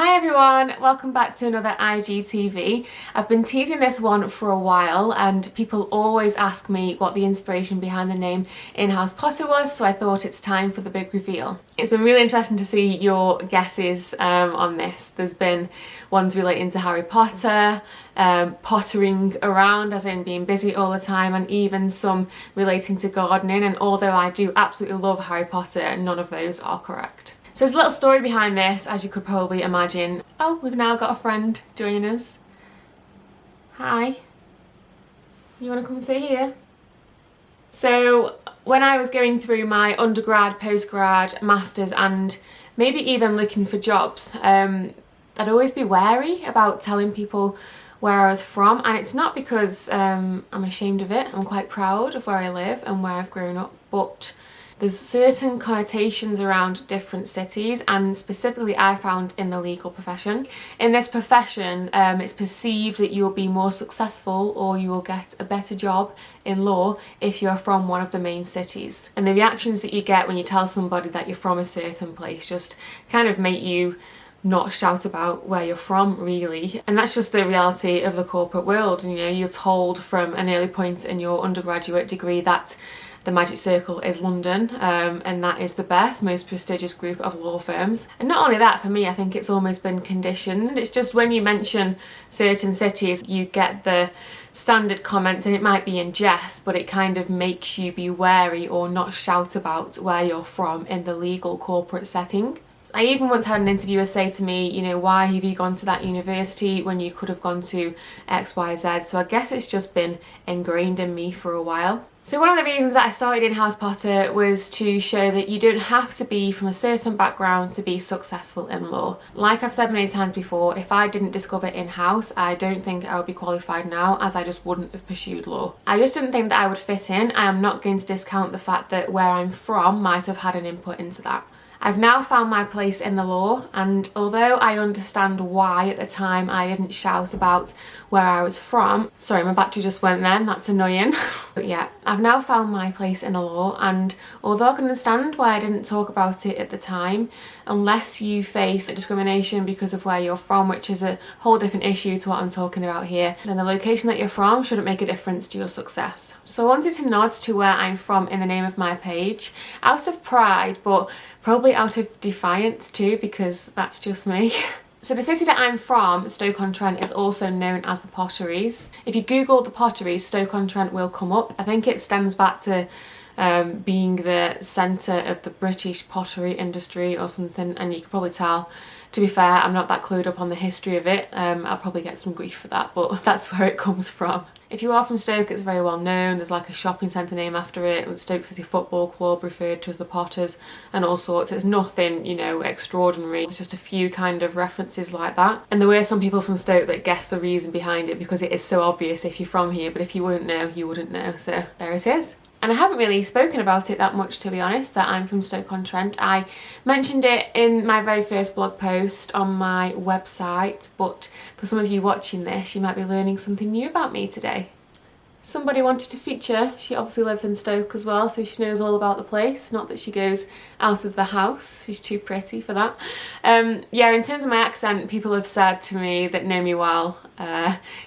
Hi everyone, welcome back to another IGTV. I've been teasing this one for a while and people always ask me what the inspiration behind the name In-House Potter was, so I thought it's time for the big reveal. It's been really interesting to see your guesses on this. There's been ones relating to Harry Potter, pottering around as in being busy all the time, and even some relating to gardening, and although I do absolutely love Harry Potter, none of those are correct. So there's a little story behind this, as you could probably imagine. Oh, we've now got a friend joining us. Hi. You want to come and sit here? So when I was going through my undergrad, postgrad, masters, and maybe even looking for jobs, I'd always be wary about telling people where I was from, and it's not because I'm ashamed of it. I'm quite proud of where I live and where I've grown up, but there's certain connotations around different cities, and specifically I found in the legal profession. In this profession, it's perceived that you'll be more successful or you will get a better job in law if you're from one of the main cities. And the reactions that you get when you tell somebody that you're from a certain place just kind of make you not shout about where you're from, really. And that's just the reality of the corporate world. You know, you're told from an early point in your undergraduate degree that the magic circle is London, and that is the best, most prestigious group of law firms. And not only that, for me, I think it's almost been conditioned. It's just when you mention certain cities, you get the standard comments, and it might be in jest, but it kind of makes you be wary or not shout about where you're from in the legal corporate setting. I even once had an interviewer say to me, you know, why have you gone to that university when you could have gone to XYZ? So I guess it's just been ingrained in me for a while. So one of the reasons that I started In-House Potter was to show that you don't have to be from a certain background to be successful in law. Like I've said many times before, if I didn't discover In-House, I don't think I would be qualified now, as I just wouldn't have pursued law. I just didn't think that I would fit in. I am not going to discount the fact that where I'm from might have had an input into that. I've now found my place in the law, and although I understand why at the time I didn't shout about where I was from, sorry, my battery just went then, that's annoying. But yeah, I've now found my place in the law, and although I can understand why I didn't talk about it at the time, unless you face discrimination because of where you're from, which is a whole different issue to what I'm talking about here, then the location that you're from shouldn't make a difference to your success. So I wanted to nod to where I'm from in the name of my page, out of pride, but probably out of defiance too, because that's just me. So the city that I'm from, Stoke-on-Trent, is also known as the Potteries. If you Google the Potteries, Stoke-on-Trent will come up. I think it stems back to being the centre of the British pottery industry or something, and you can probably tell. To be fair, I'm not that clued up on the history of it. I'll probably get some grief for that, but that's where it comes from. If you are from Stoke, it's very well known. There's like a shopping centre name after it, and the Stoke City Football Club referred to as the Potters, and all sorts. It's nothing, you know, extraordinary. It's just a few kind of references like that. And there were some people from Stoke that guessed the reason behind it, because it is so obvious if you're from here, but if you wouldn't know, you wouldn't know. So there it is. And I haven't really spoken about it that much, to be honest, that I'm from Stoke-on-Trent. I mentioned it in my very first blog post on my website, but for some of you watching this, you might be learning something new about me today. Somebody wanted to feature. She obviously lives in Stoke as well, so she knows all about the place. Not that she goes out of the house. She's too pretty for that. Yeah, in terms of my accent, people have said to me that know me well,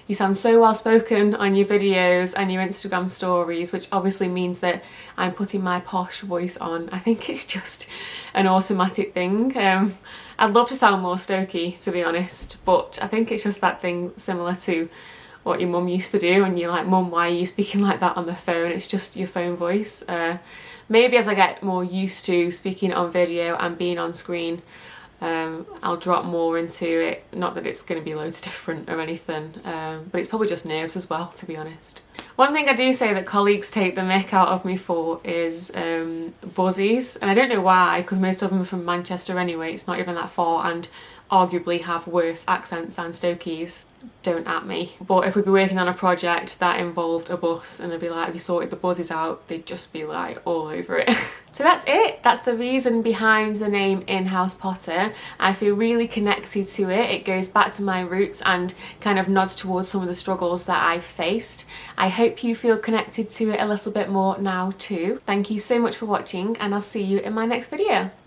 you sound so well spoken on your videos and your Instagram stories, which obviously means that I'm putting my posh voice on. I think it's just an automatic thing. I'd love to sound more Stokey, to be honest, but I think it's just that thing similar to what your mum used to do, and you're like, Mum, why are you speaking like that on the phone? It's just your phone voice. Maybe as I get more used to speaking on video and being on screen, I'll drop more into it. Not that it's going to be loads different or anything, but it's probably just nerves as well, to be honest. One thing I do say that colleagues take the mick out of me for is buzzies, and I don't know why, because most of them are from Manchester anyway. It's not even that far, and arguably have worse accents than Stokies. Don't at me. But if we'd be working on a project that involved a bus and I'd be like, have you sorted the buzzes out? They'd just be like all over it. So that's it. That's the reason behind the name In-House Potter. I feel really connected to it. It goes back to my roots and kind of nods towards some of the struggles that I've faced. I hope you feel connected to it a little bit more now too. Thank you so much for watching, and I'll see you in my next video.